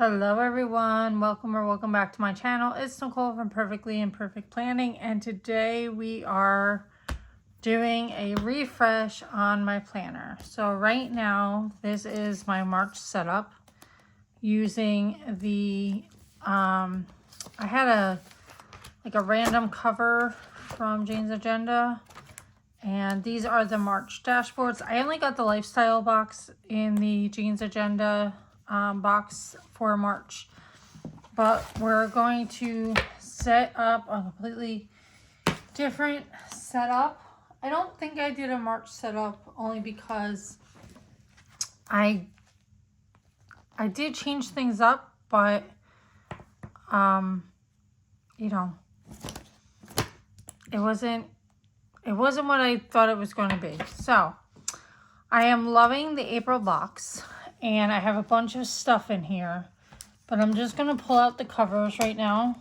Hello everyone, welcome back to my channel. It's Nicole from Perfectly Imperfect Planning, and today we are doing a refresh on my planner. So right now this is my March setup using the I had a random cover from Jane's Agenda, and these are the March dashboards. I only got the lifestyle box in the Jane's Agenda box for March, but we're going to set up a completely different setup. I don't think I did a March setup only because I did change things up, but you know, it wasn't what I thought it was going to be. So I am loving the April box, and I have a bunch of stuff in here, but I'm just going to pull out the covers right now.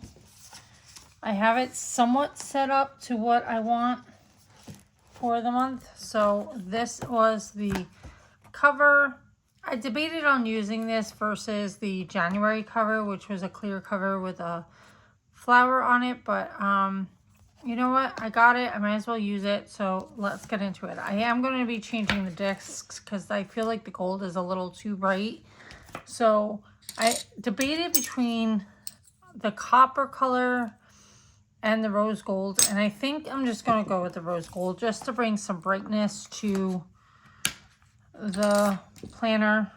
I have it somewhat set up to what I want for the month. So this was the cover. I debated on using this versus the January cover, which was a clear cover with a flower on it, but you know what? I got it. I might as well use it. So let's get into it. I am going to be changing the discs because I feel like the gold is a little too bright. So I debated between the copper color and the rose gold. And I think I'm just going to go with the rose gold just to bring some brightness to the planner.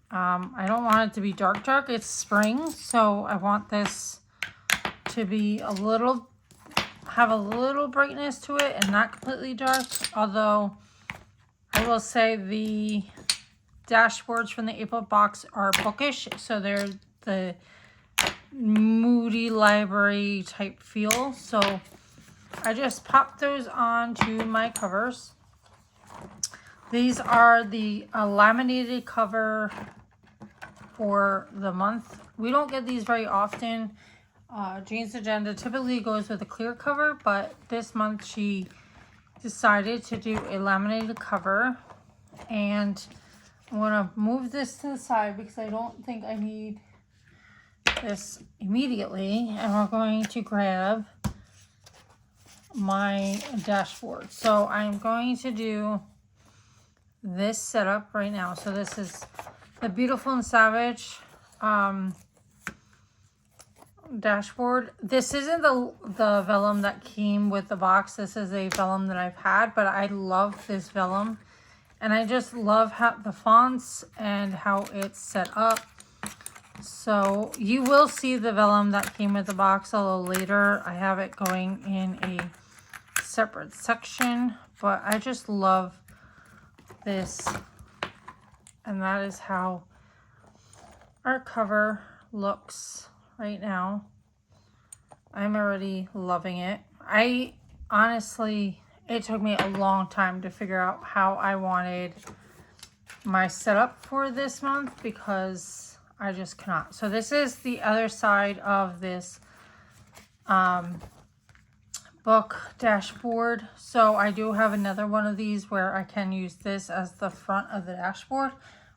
I don't want it to be dark. It's spring, so I want this to be have a little brightness to it and not completely dark. Although I will say the dashboards from the April box are bookish, so they're the moody library type feel. So I just popped those onto my covers. These are the laminated cover for the month. We don't get these very often. Jane's Agenda typically goes with a clear cover, but this month she decided to do a laminated cover. And I'm going to move this to the side because I don't think I need this immediately. And we're going to grab my dashboard. So I'm going to do this setup right now. So this is the Beautiful and Savage dashboard. This isn't the vellum that came with the box. This is a vellum that I've had, but I love this vellum, and I just love how the fonts and how it's set up. So you will see the vellum that came with the box a little later. I have it going in a separate section, but I just love this, and that is how our cover looks right now. I'm already loving it. I honestly, it took me a long time to figure out how I wanted my setup for this month because I just cannot. So this is the other side of this book dashboard. So I do have another one of these where I can use this as the front of the dashboard,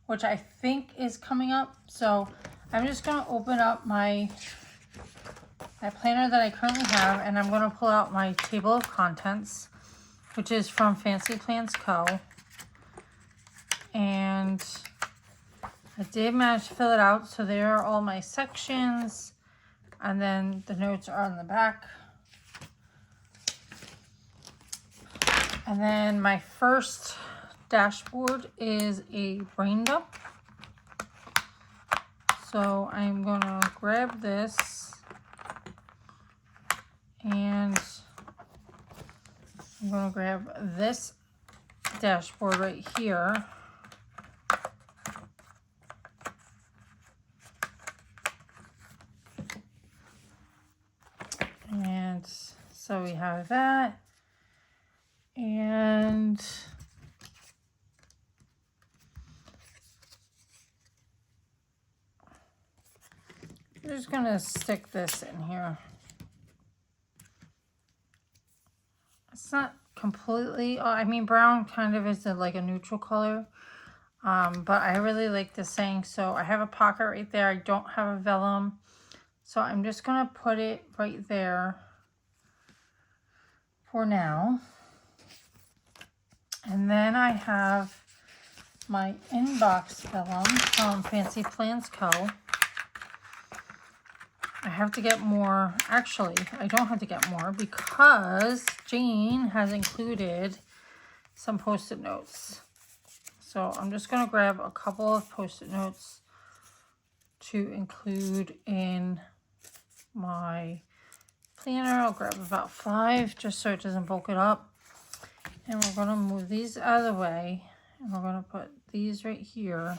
which I think is coming up. So I'm just going to open up my planner that I currently have, and I'm going to pull out my table of contents, which is from Fancy Plans Co. And I did manage to fill it out. So there are all my sections, and then the notes are on the back. And then my first dashboard is a brain dump. So I'm going to grab this, and I'm going to grab this dashboard right here. And so we have that. And I'm just going to stick this in here. It's not completely, I mean, brown kind of is like a neutral color. But I really like this saying. So I have a pocket right there. I don't have a vellum. So I'm just going to put it right there for now. And then I have my inbox vellum from Fancy Plans Co. I have to get more. Actually, I don't have to get more because Jane has included some Post-it notes. So I'm just going to grab a couple of Post-it notes to include in my planner. I'll grab about 5 just so it doesn't bulk it up. And we're going to move these out of the way. And we're going to put these right here.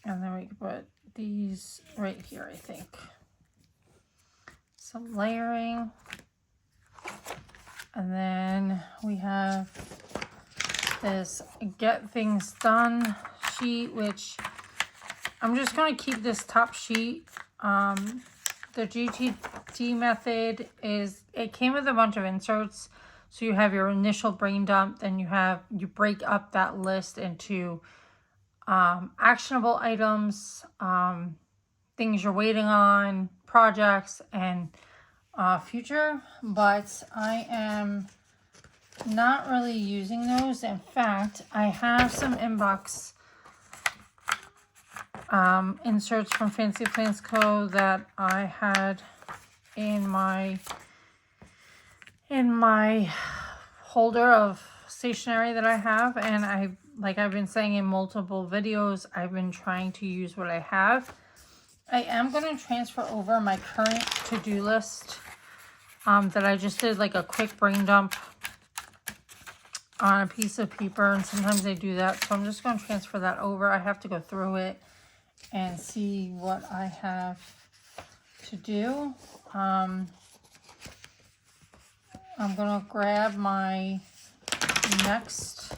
And then we can put these right here, I think. Some layering. And then we have this Get Things Done sheet, which I'm just going to keep this top sheet. The GTD method is, it came with a bunch of inserts. So you have your initial brain dump, then you break up that list into actionable items, things you're waiting on, projects, and future. But I am not really using those. In fact, I have some inbox inserts from Fancy Plans Co. that I had in my holder of stationery that I have, and like I've been saying in multiple videos, I've been trying to use what I have. I am going to transfer over my current to-do list that I just did like a quick brain dump on a piece of paper, and sometimes I do that, so I'm just going to transfer that over. I have to go through it and see what I have to do. I'm going to grab my next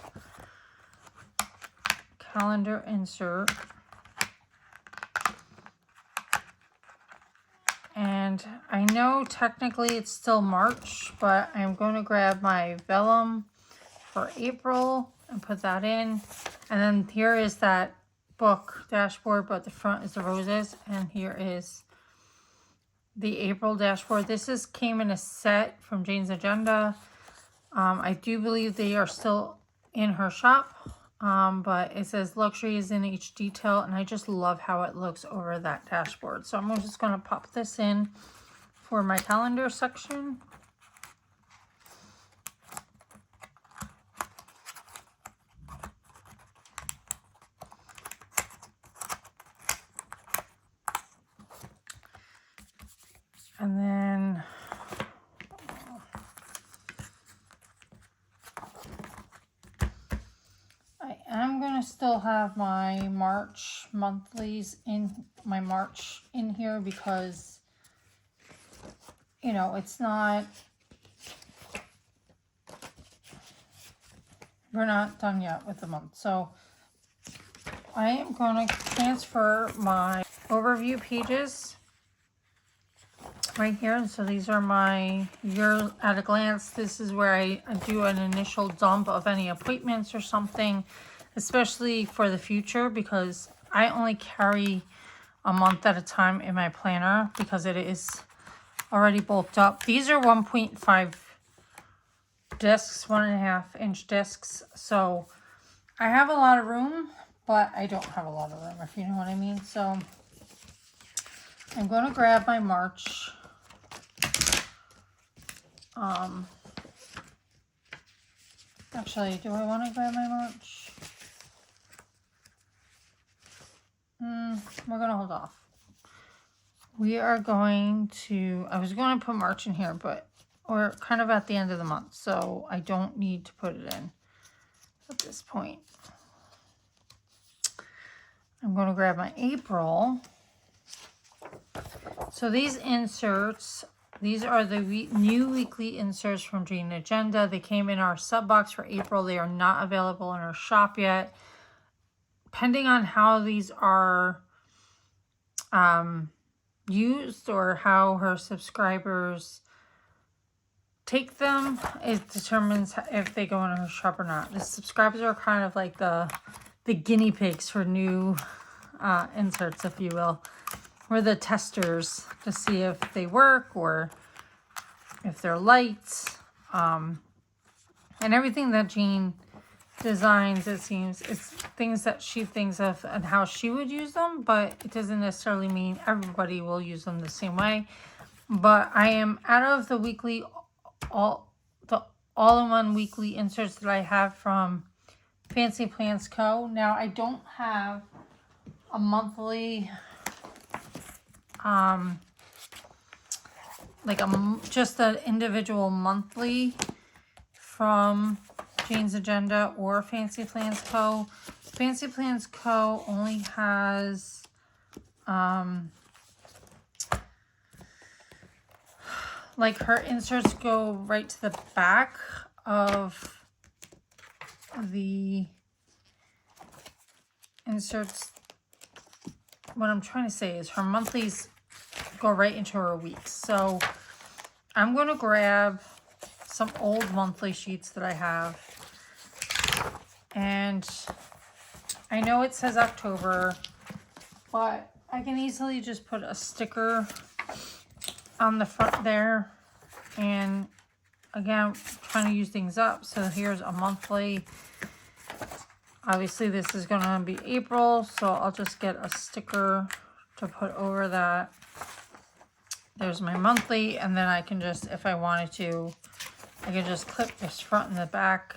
calendar insert. And I know technically it's still March, but I'm going to grab my vellum for April and put that in. And then here is that book dashboard, but the front is the roses, and here is the April dashboard. This came in a set from Jane's Agenda. I do believe they are still in her shop, but it says luxury is in each detail, and I just love how it looks over that dashboard. So I'm just going to pop this in for my calendar section. And then I am going to still have my March monthlies in my March in here because, you know, it's not, we're not done yet with the month. So I am going to transfer my overview pages right here. And so these are my year at a glance. This is where I do an initial dump of any appointments or something, especially for the future, because I only carry a month at a time in my planner because it is already bulked up. These are 1.5 discs, 1.5 inch discs. So I have a lot of room, but I don't have a lot of room, if you know what I mean. So I'm going to grab my March. Actually, do I want to grab my March? We're going to hold off. We are going to, I was going to put March in here, but we're kind of at the end of the month, so I don't need to put it in at this point. I'm going to grab my April. So these inserts, these are the new weekly inserts from Jane Agenda. They came in our sub box for April. They are not available in our shop yet. Depending on how these are used or how her subscribers take them, it determines if they go in her shop or not. The subscribers are kind of like the guinea pigs for new inserts, if you will. We're the testers to see if they work or if they're light. And everything that Jean designs, it seems, it's things that she thinks of and how she would use them, but it doesn't necessarily mean everybody will use them the same way. But I am out of the weekly, all-in-one weekly inserts that I have from Fancy Plants Co. Now, I don't have a monthly, like just an individual monthly from Jane's Agenda or Fancy Plants Co. Fancy Plants Co. only has like her inserts go right to the back of the inserts. What I'm trying to say is her monthlies go right into her weeks. So I'm going to grab some old monthly sheets that I have. And I know it says October, but I can easily just put a sticker on the front there. And again, trying to use things up. So here's a monthly. Obviously this is going to be April, so I'll just get a sticker to put over that. There's my monthly, and then I can just, if I wanted to, I can just clip this front and the back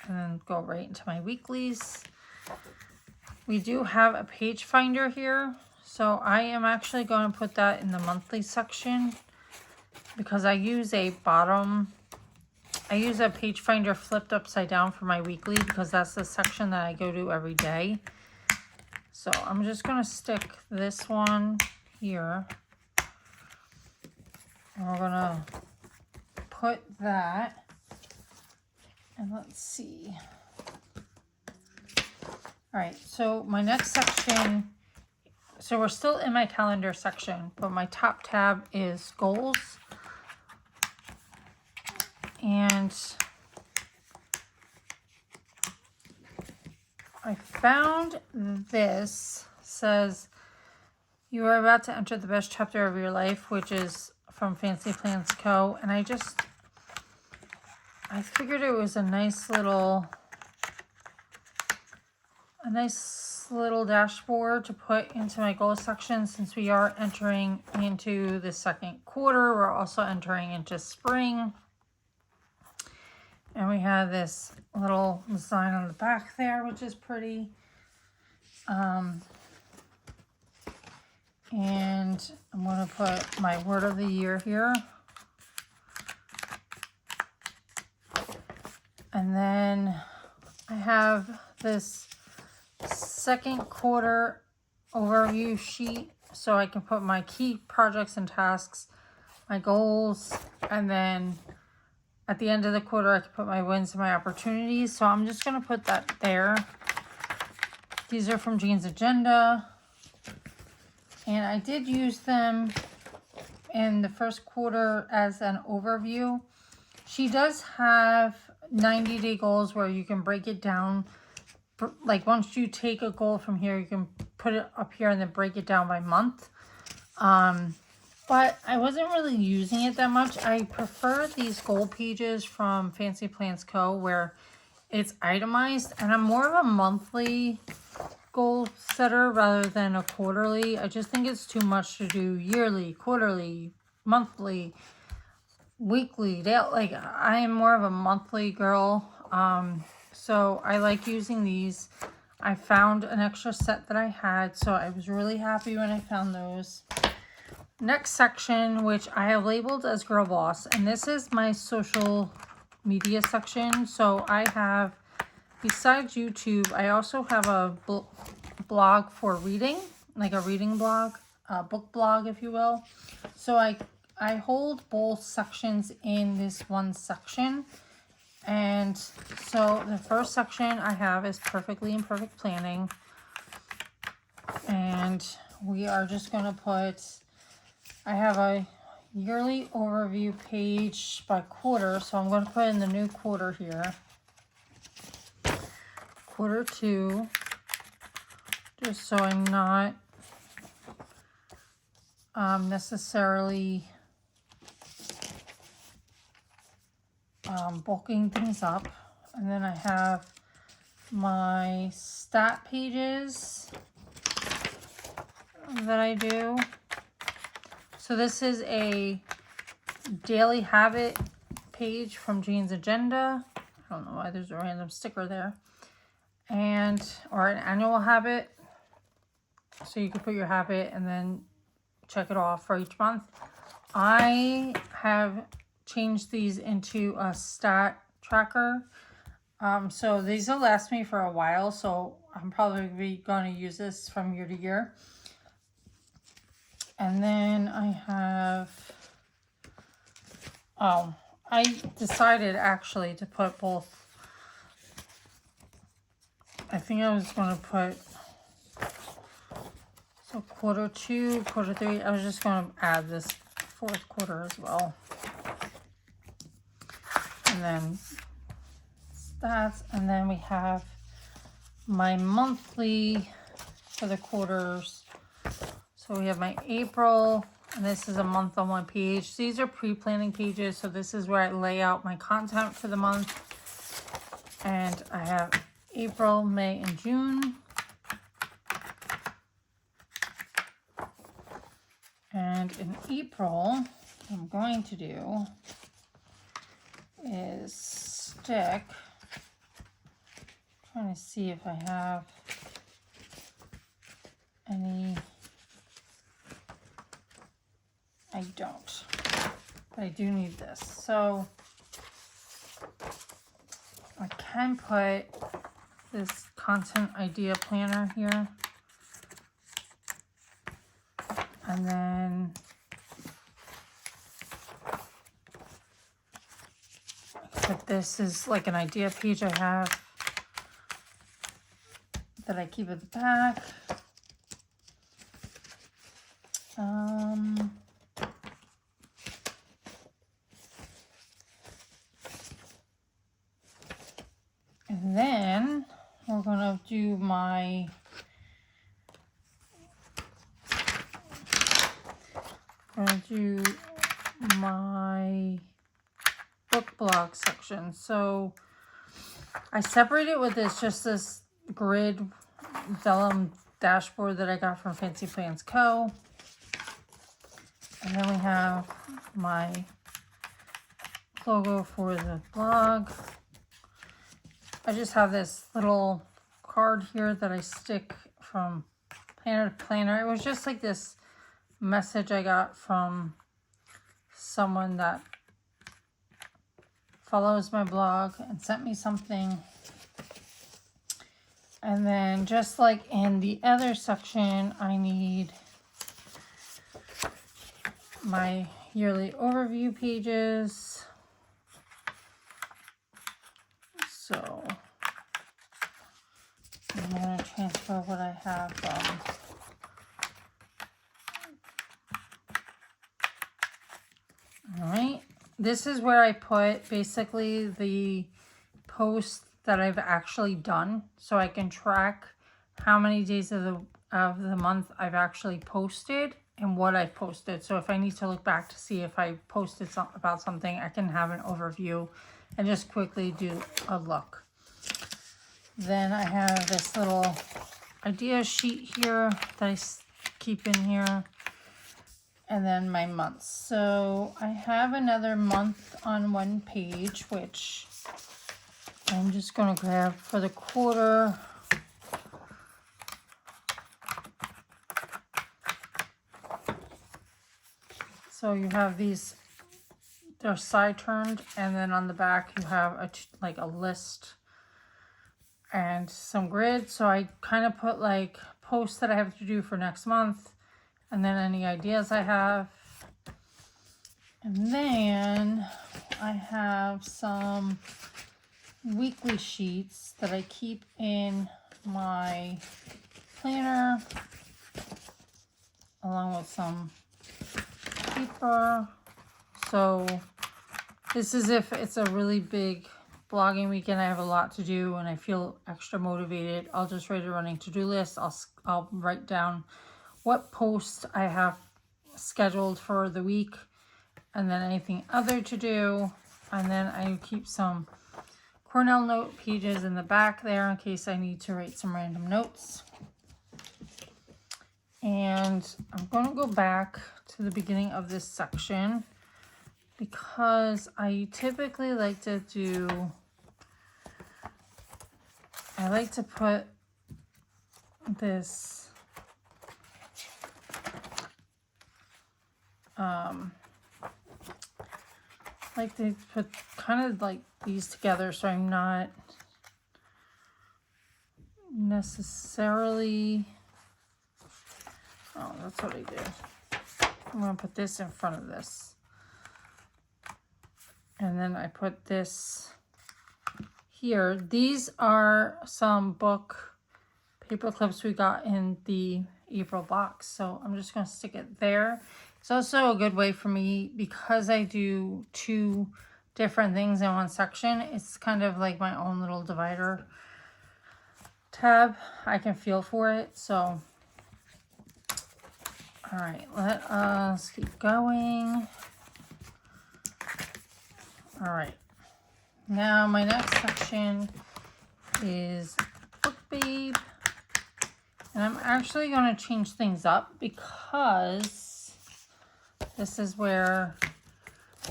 and then go right into my weeklies. We do have a page finder here, so I am actually going to put that in the monthly section because I use a page finder flipped upside down for my weekly because that's the section that I go to every day. So I'm just going to stick this one here. And we're going to put that. And let's see. All right, so my next section, so we're still in my calendar section, but my top tab is goals. And I found this, says, you are about to enter the best chapter of your life, which is from Fancy Plants Co. And I figured it was a nice little dashboard to put into my goals section since we are entering into the second quarter. We're also entering into spring. And we have this little design on the back there, which is pretty. And I'm going to put my word of the year here. And then I have this second quarter overview sheet so I can put my key projects and tasks, my goals, and then at the end of the quarter, I can put my wins and my opportunities. So I'm just going to put that there. These are from Jane's Agenda. And I did use them in the first quarter as an overview. She does have 90-day goals where you can break it down. Like once you take a goal from here, you can put it up here and then break it down by month. But I wasn't really using it that much. I prefer these goal pages from Fancy Plants Co. where it's itemized. And I'm more of a monthly goal setter rather than a quarterly. I just think it's too much to do yearly, quarterly, monthly, weekly. Like I am more of a monthly girl. So I like using these. I found an extra set that I had, so I was really happy when I found those. Next section, which I have labeled as Girl Boss, and this is my social media section. So I have, besides YouTube, I also have a blog for reading, like a reading blog, a book blog, if you will. So I hold both sections in this one section. And so the first section I have is Perfectly Imperfect Planning. And we are just going to put, I have a yearly overview page by quarter. So I'm going to put in the new quarter here. Quarter 2. Just so I'm not necessarily bulking things up. And then I have my stat pages that I do. So this is a daily habit page from Jane's Agenda. I don't know why there's a random sticker there. Or an annual habit. So you can put your habit and then check it off for each month. I have changed these into a stat tracker. So these will last me for a while. So I'm probably going to use this from year to year. And then I have, I decided actually to put both. I think I was going to put, so quarter 2, quarter 3, I was just going to add this 4th quarter as well. And then stats, and then we have my monthly for the quarters. So we have my April, and this is a month on one page. These are pre-planning pages, so this is where I lay out my content for the month. And I have April, May, and June. And in April, what I'm going to do is stick, trying to see if I have any, I don't, but I do need this. So I can put this content idea planner here. And then but this is like an idea page I have that I keep at the back. And then we're gonna do my book blog section. So I separated with this grid vellum dashboard that I got from Fancy Plans Co. And then we have my logo for the blog. I just have this little card here that I stick from planner to planner. It was just like this message I got from someone that follows my blog and sent me something. And then just like in the other section, I need my yearly overview pages. So I'm going to transfer what I have from all right. This is where I put basically the posts that I've actually done, so I can track how many days of the month I've actually posted and what I've posted. So if I need to look back to see if I posted about something, I can have an overview and just quickly do a look. Then I have this little idea sheet here that I keep in here. And then my months. So I have another month on one page, which I'm just going to grab for the quarter. So you have these, they're side turned, and then on the back you have a list and some grid. So I kind of put like posts that I have to do for next month, and then any ideas I have. And then I have some weekly sheets that I keep in my planner, along with some paper. So this is if it's a really big blogging weekend, I have a lot to do and I feel extra motivated. I'll just write a running to-do list. I'll write down what posts I have scheduled for the week and then anything other to do. And then I keep some Cornell note pages in the back there in case I need to write some random notes. And I'm going to go back to the beginning of this section because I typically like to I like to put this like to put kind of like these together so I'm not necessarily, oh, that's what I did. I'm going to put this in front of this. And then I put this here. These are some book paper clips we got in the April box. So I'm just going to stick it there. It's also a good way for me because I do 2 different things in one section. It's kind of like my own little divider tab. I can feel for it. So, all right, let us keep going. All right. Now my next section is Book Babe. And I'm actually going to change things up because this is where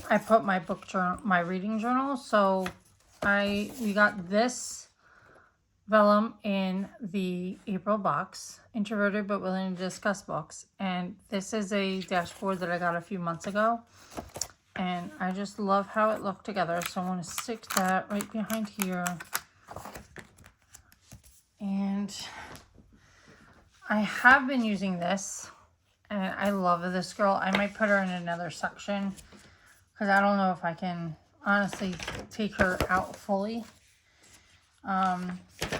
I put my book journal, my reading journal. So we got this vellum in the April box, Introverted but Willing to Discuss Books. And this is a dashboard that I got a few months ago. And I just love how it looked together. So I want to stick that right behind here. And I have been using this. And I love this girl. I might put her in another section. Because I don't know if I can honestly take her out fully. And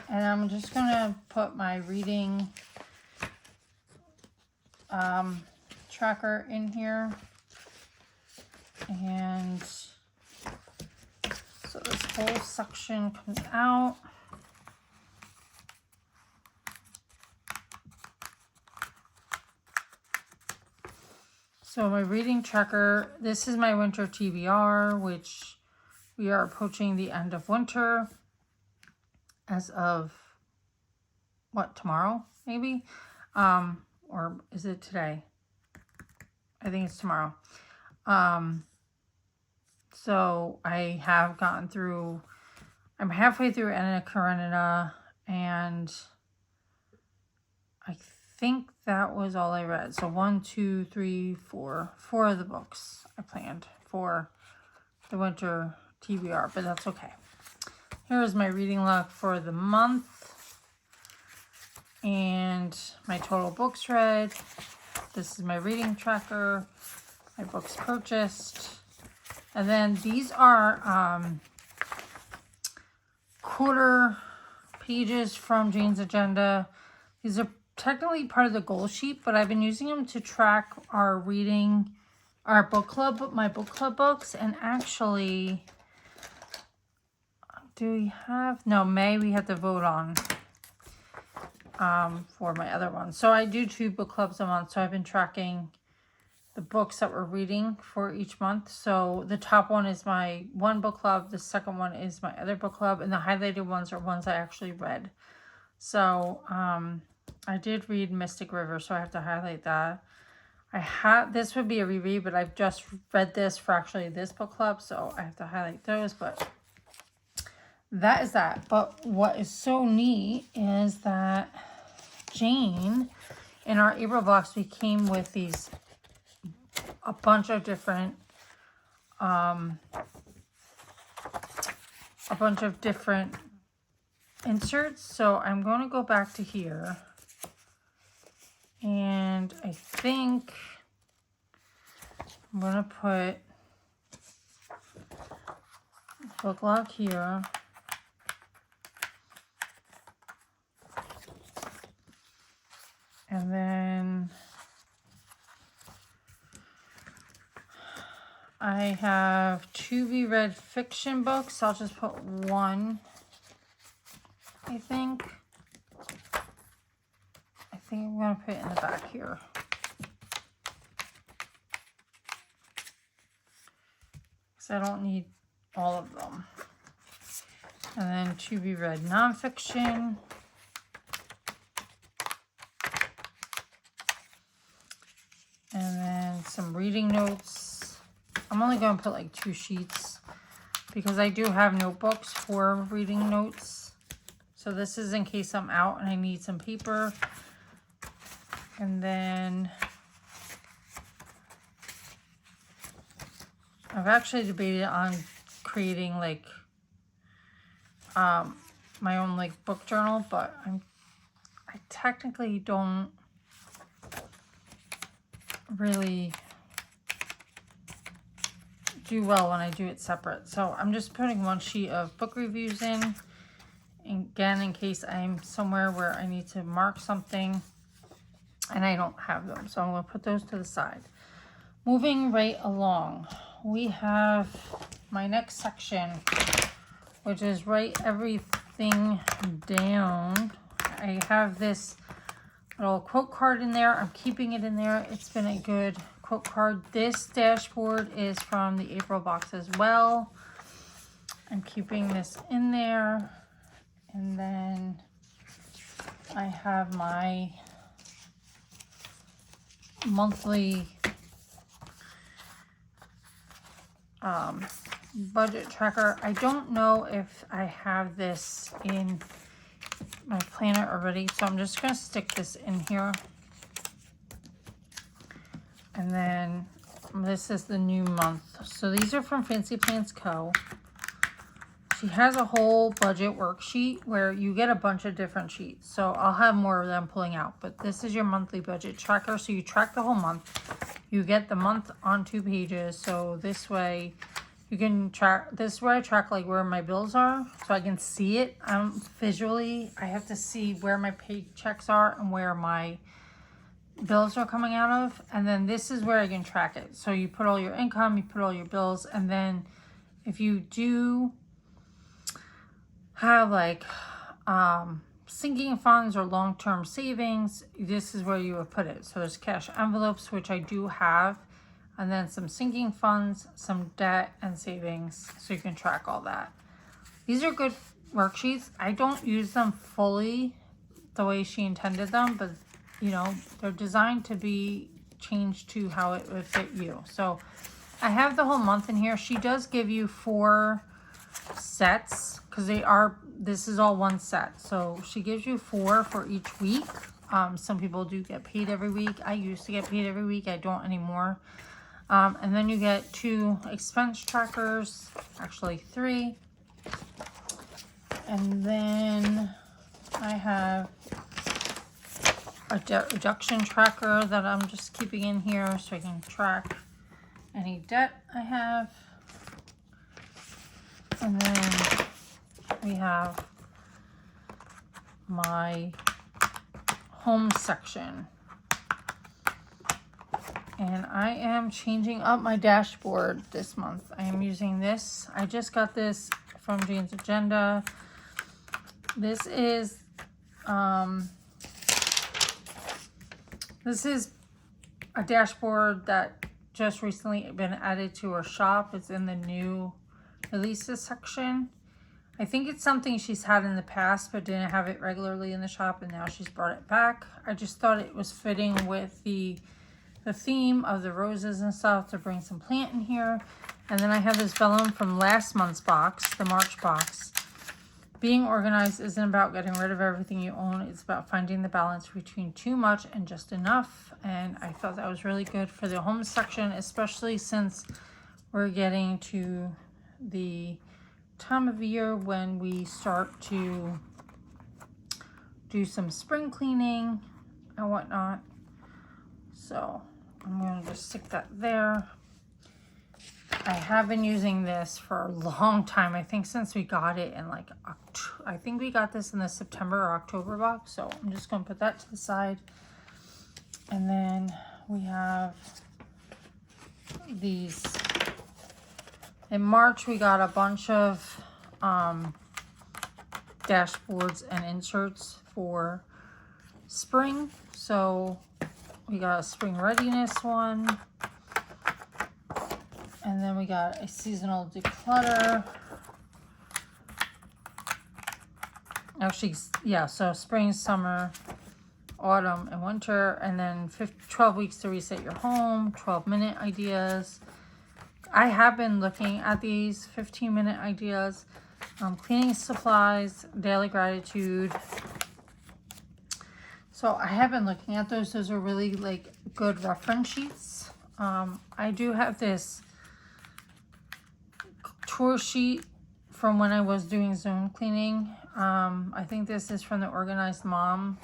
I'm just going to put my reading tracker in here. And so this whole section comes out. So my reading tracker, this is my winter TBR, which we are approaching the end of winter as of, what, tomorrow, maybe? Or is it today? I think it's tomorrow. So I have gotten through, I'm halfway through Anna Karenina, and I think that was all I read. So 1, 2, 3, 4 of the books I planned for the winter TBR, but that's okay. Here is my reading log for the month and my total books read. This is my reading tracker, my books purchased. And then these are quarter pages from Jane's agenda. These are technically part of the goal sheet, but I've been using them to track our reading, our book club, my book club books. And actually, do we have, no, May we have to vote on for my other one. So I do 2 book clubs a month. So I've been tracking the books that we're reading for each month. So the top one is my one book club. The second one is my other book club. And the highlighted ones are ones I actually read. So I did read Mystic River, so I have to highlight that. This would be a reread, but I've just read this for actually this book club, so I have to highlight those. But that is that. But what is so neat is that Jane, in our April box, we came with these, a bunch of different inserts. So I'm going to go back to here, and I think I'm going to put book log here. And then I have to be read fiction books. I'll just put one, I think. I think I'm going to put it in the back here. Because I don't need all of them. And then to be read nonfiction. And then some reading notes. I'm only going to put like 2 sheets because I do have notebooks for reading notes. So this is in case I'm out and I need some paper. And then I've actually debated on creating like my own like book journal, but I technically don't really do well when I do it separate. So I'm just putting 1 sheet of book reviews in, again, in case I'm somewhere where I need to mark something and I don't have them. So I'm going to put those to the side. Moving right along, we have my next section, which is write everything down. I have this little quote card in there. I'm keeping it in there. It's been a good quote card. This dashboard is from the April box as well. I'm keeping this in there. And then I have my monthly budget tracker. I don't know if I have this in my planner already, so I'm just going to stick this in here. And then this is the new month. So these are from Fancy Plans Co. She has a whole budget worksheet where you get a bunch of different sheets. So I'll have more of them pulling out. But this is your monthly budget tracker. So you track the whole month. You get the month on 2 pages. So this way you can track, this is where I track like where my bills are. So I can see it visually. I have to see where my paychecks are and where my bills are coming out of. And then this is where I can track it. So you put all your income, you put all your bills. And then if you do have like sinking funds or long-term savings, this is where you would put it. So there's cash envelopes, which I do have, and then some sinking funds, some debt and savings, so you can track all that. These are good worksheets. I don't use them fully the way she intended them, but you know, they're designed to be changed to how it would fit you. So I have the whole month in here. She does give you 4 sets because this is all one set. So she gives you 4 for each week. Some people do get paid every week. I used to get paid every week. I don't anymore. And then you get 2 expense trackers, actually 3. And then I have a debt reduction tracker that I'm just keeping in here so I can track any debt I have. And then we have my home section. And I am changing up my dashboard this month. I am using this. I just got this from Jane's Agenda. This is a dashboard that just recently been added to her shop. It's in the new releases section. I think it's something she's had in the past but didn't have it regularly in the shop, and now she's brought it back. I just thought it was fitting with the theme of the roses and stuff to bring some plant in here. And then I have this vellum from last month's box, the March box. Being organized isn't about getting rid of everything you own. It's about finding the balance between too much and just enough. And I thought that was really good for the home section, especially since we're getting to the time of year when we start to do some spring cleaning and whatnot. So I'm going to just stick that there. I have been using this for a long time. I think since we got it in like I think we got this in the September or October box. So I'm just going to put that to the side. And then we have these In March, we got a bunch of dashboards and inserts for spring. So we got a spring readiness one. And then we got a seasonal declutter. Actually, yeah, so spring, summer, autumn, and winter. And then 12 weeks to reset your home, 12-minute ideas. I have been looking at these 15-minute ideas. Cleaning supplies, daily gratitude. So I have been looking at those. Those are really like good reference sheets. I do have this tour sheet from when I was doing zone cleaning. I think this is from the Organized Mom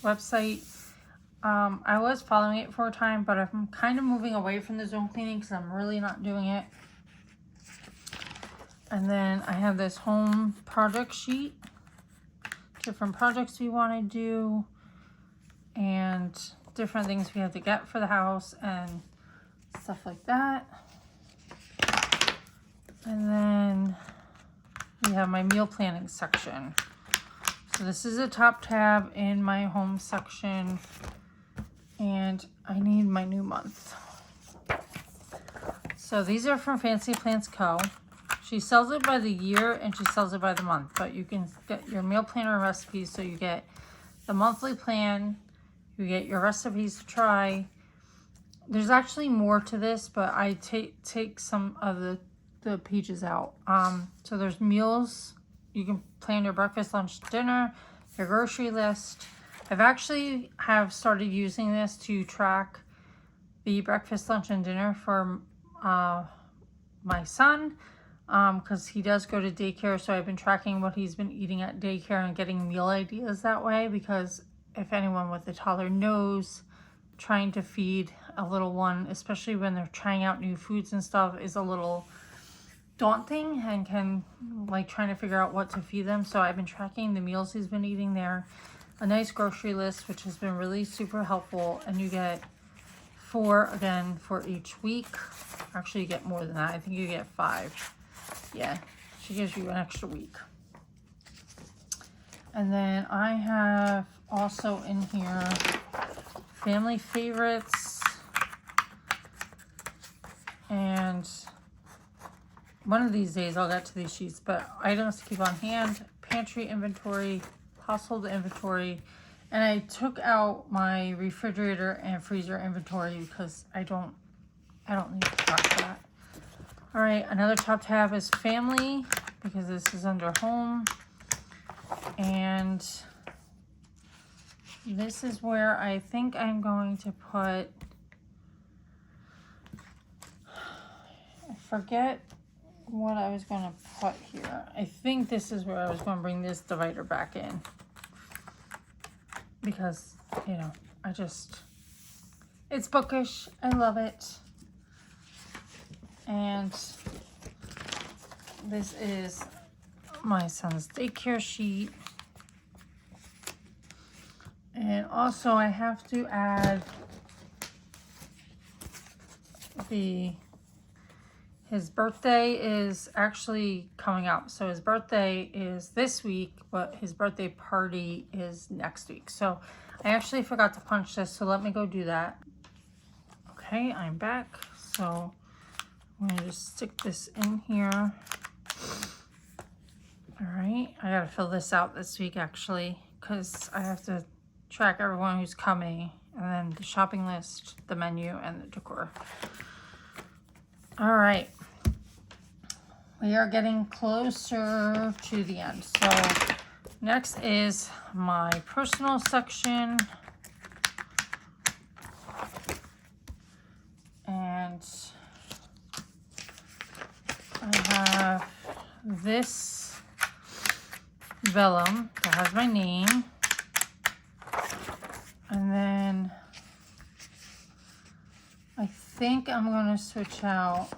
website. I was following it for a time, but I'm kind of moving away from the zone cleaning because I'm really not doing it. And then I have this home project sheet, different projects we want to do, and different things we have to get for the house and stuff like that. And then we have my meal planning section. So this is a top tab in my home section, and I need my new month. So these are from Fancy Plants Co. She sells it by the year and she sells it by the month, but you can get your meal planner and recipes. So you get the monthly plan, you get your recipes to try. There's actually more to this, but I take some of the pages out. So there's meals. You can plan your breakfast, lunch, dinner, your grocery list. I've actually started using this to track the breakfast, lunch, and dinner for my son. Because he does go to daycare, so I've been tracking what he's been eating at daycare and getting meal ideas that way, because if anyone with a toddler knows, trying to feed a little one, especially when they're trying out new foods and stuff, is a little daunting and can like trying to figure out what to feed them. So I've been tracking the meals he's been eating there. A nice grocery list, which has been really super helpful, and you get 4 again for each week. Actually, you get more than that. I think you get 5. Yeah, she gives you an extra week. And then I have also in here family favorites, and one of these days I'll get to these sheets, but items to keep on hand, pantry inventory, household inventory, and I took out my refrigerator and freezer inventory because I don't need to track that. All right, another top tab is family, because this is under home. And this is where I think I'm going to put, I forget what I was going to put here. I think this is where I was going to bring this divider back in. Because, you know, it's bookish. I love it. And this is my son's daycare sheet. And also I have to add his birthday is actually coming up. So his birthday is this week, but his birthday party is next week. So I actually forgot to punch this, so let me go do that. Okay, I'm back. So I'm gonna just stick this in here. All right, I gotta fill this out this week actually, because I have to track everyone who's coming, and then the shopping list, the menu, and the decor. All right, we are getting closer to the end. So next is my personal section. And I have this vellum that has my name. And then I think I'm going to switch out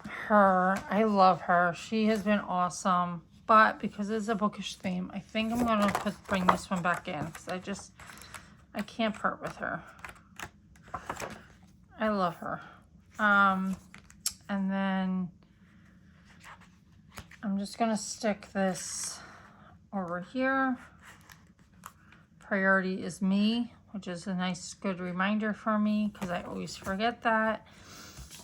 her. I love her. She has been awesome. But because it's a bookish theme, I think I'm going to bring this one back in, because I can't part with her. I love her. And then I'm just gonna stick this over here. Priority is me, which is a nice, good reminder for me because I always forget that.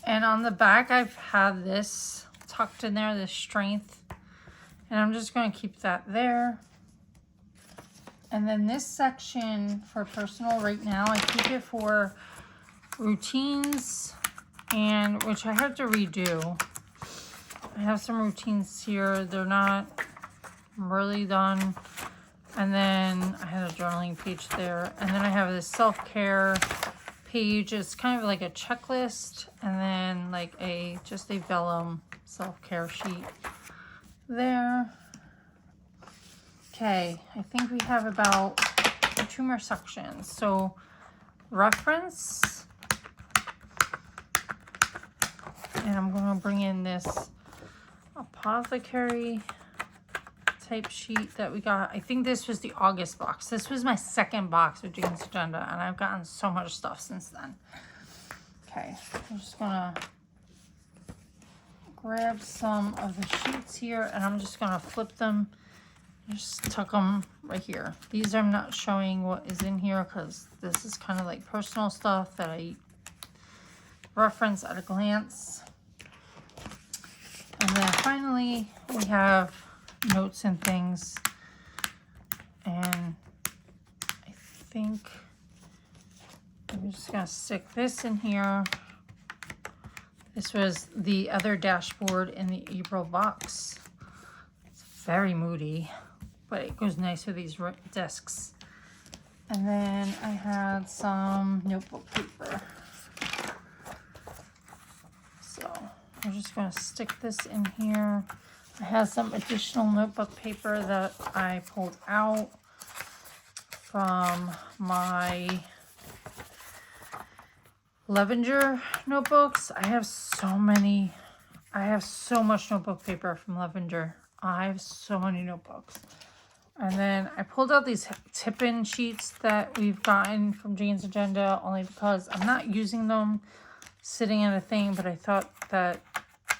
And on the back, I've had this tucked in there, this strength. And I'm just going to keep that there. And then this section for personal right now, I keep it for routines, and which I have to redo. I have some routines here. They're not really done. And then I had a journaling page there. And then I have this self-care page. It's kind of like a checklist. And then like just a vellum self-care sheet there. Okay, I think we have about 2 more sections. So reference. And I'm going to bring in this apothecary type sheet that we got. I think this was the August box. This was my second box of Jane's Agenda, and I've gotten so much stuff since then. Okay, I'm just gonna grab some of the sheets here, and I'm just gonna flip them, just tuck them right here. These I'm not showing what is in here because this is kind of like personal stuff that I reference at a glance. And then finally we have notes and things, and I think I'm just gonna stick this in here. This was the other dashboard in the April box. It's very moody, but it goes nice with these discs. And then I had some notebook paper, so I'm just gonna stick this in here. I have some additional notebook paper that I pulled out from my Levenger notebooks. I have so much notebook paper from Levenger. I have so many notebooks. And then I pulled out these tip-in sheets that we've gotten from Jane's Agenda only because I'm not using them sitting in a thing, but I thought that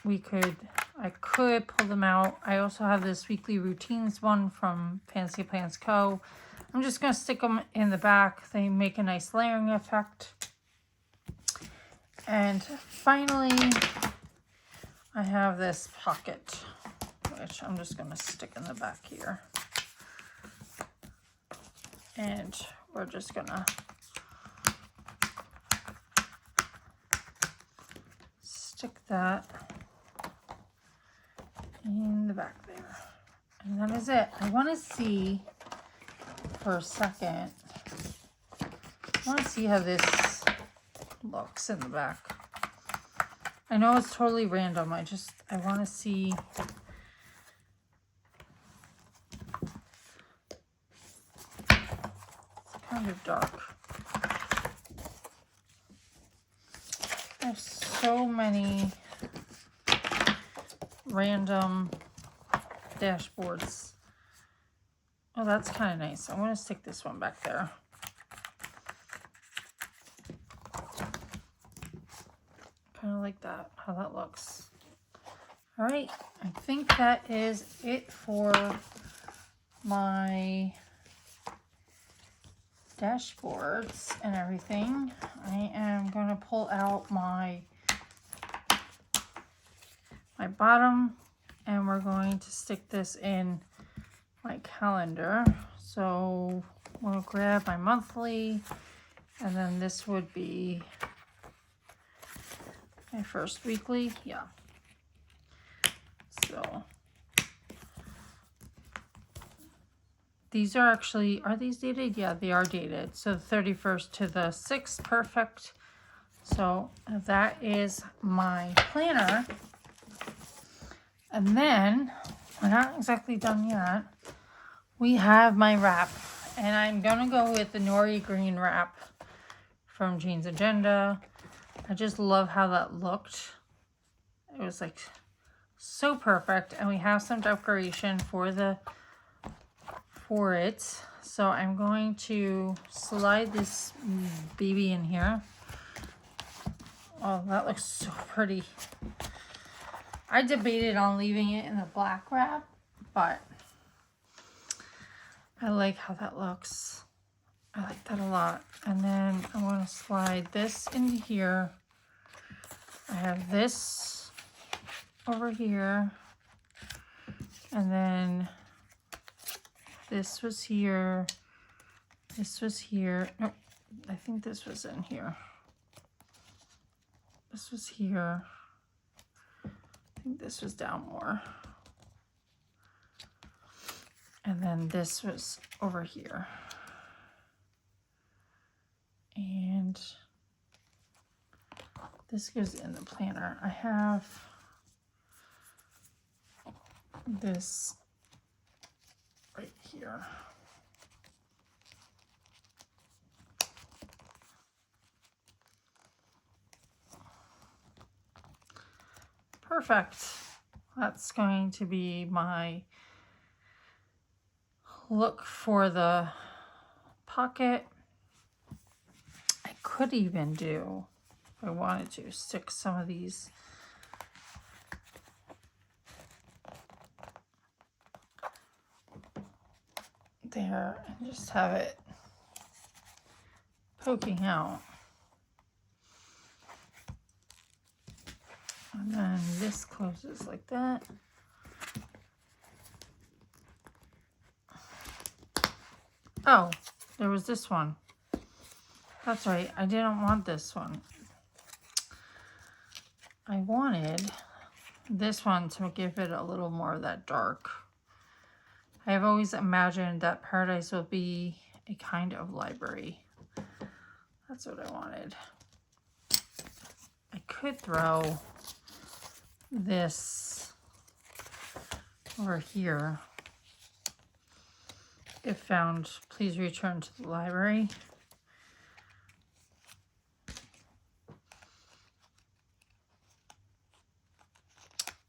I could pull them out. I also have this weekly routines one from Fancy Plans Co. I'm just going to stick them in the back. They make a nice layering effect. And finally, I have this pocket, which I'm just going to stick in the back here. And we're just going to stick that in the back there. And that is it. I want to see for a second, I want to see how this looks in the back. I know it's totally random. I want to see. It's kind of dark. I have so many random dashboards. Oh, that's kind of nice. I want to stick this one back there. Kind of like that, how that looks. All right, I think that is it for my dashboards and everything. I am going to pull out my bottom, and we're going to stick this in my calendar. So we'll grab my monthly, and then this would be my first weekly. Yeah. So these are actually, are these dated? Yeah, they are dated. So the 31st to the 6th, perfect. So that is my planner. And then, we're not exactly done yet. We have my wrap. And I'm going to go with the Nori Green wrap from Jane's Agenda. I just love how that looked. It was like so perfect. And we have some decoration for it. So I'm going to slide this baby in here. Oh, that looks so pretty. I debated on leaving it in the black wrap, but I like how that looks. I like that a lot. And then I want to slide this into here. I have this over here. And then this was here. This was here. Nope, I think this was in here. This was here. I think this was down more. And then this was over here. And this goes in the planner. I have this right here. Perfect. That's going to be my look for the pocket. I could even do, if I wanted to, stick some of these there and just have it poking out. And then this closes like that. Oh, there was this one. That's right, I didn't want this one. I wanted this one to give it a little more of that dark. I have always imagined that Paradise will be a kind of library. That's what I wanted. I could throw this over here. If found, please return to the library.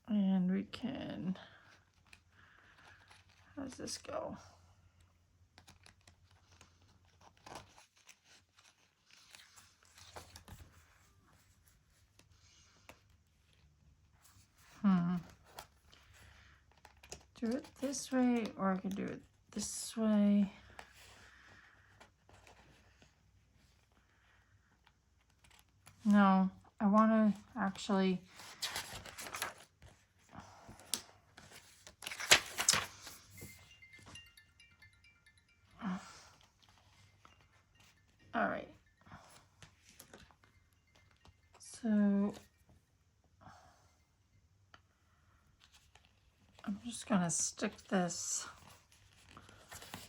And we can, how does this go? Do it this way, or I could do it this way. No, I want to actually all right. So I'm just gonna stick this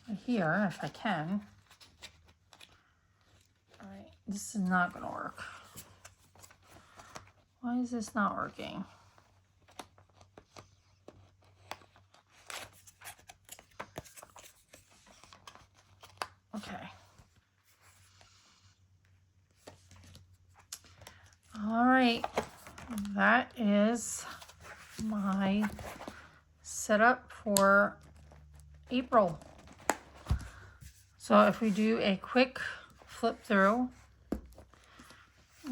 right here if I can. All right, this is not gonna work. Why is this not working? Okay. All right, that is my setup for April. So if we do a quick flip through,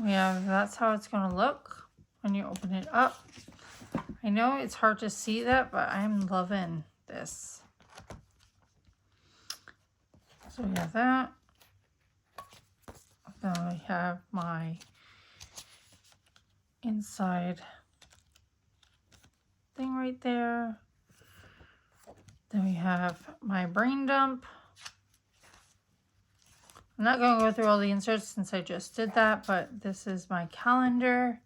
we have, that's how it's going to look when you open it up. I know it's hard to see that, but I'm loving this. So we have that. Then we have my inside thing right there. Then we have my brain dump. I'm not going to go through all the inserts since I just did that, but this is my calendar.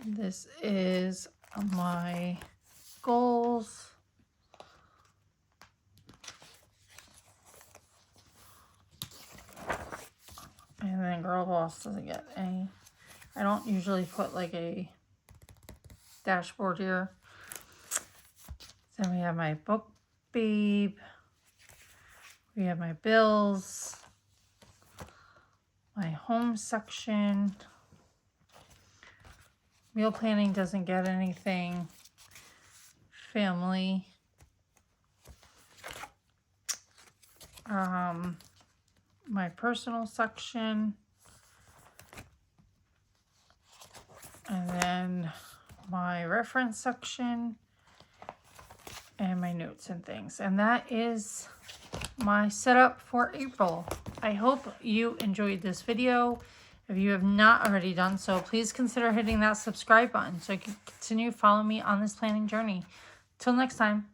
This is my goals. And then Girl Boss doesn't get any. I don't usually put like a dashboard here. Then we have my book babe. We have my bills. My home section. Meal planning doesn't get anything. Family. My personal section. And then my reference section and my notes and things. And that is my setup for April. I hope you enjoyed this video. If you have not already done so, please consider hitting that subscribe button so you can continue following me on this planning journey. Till next time.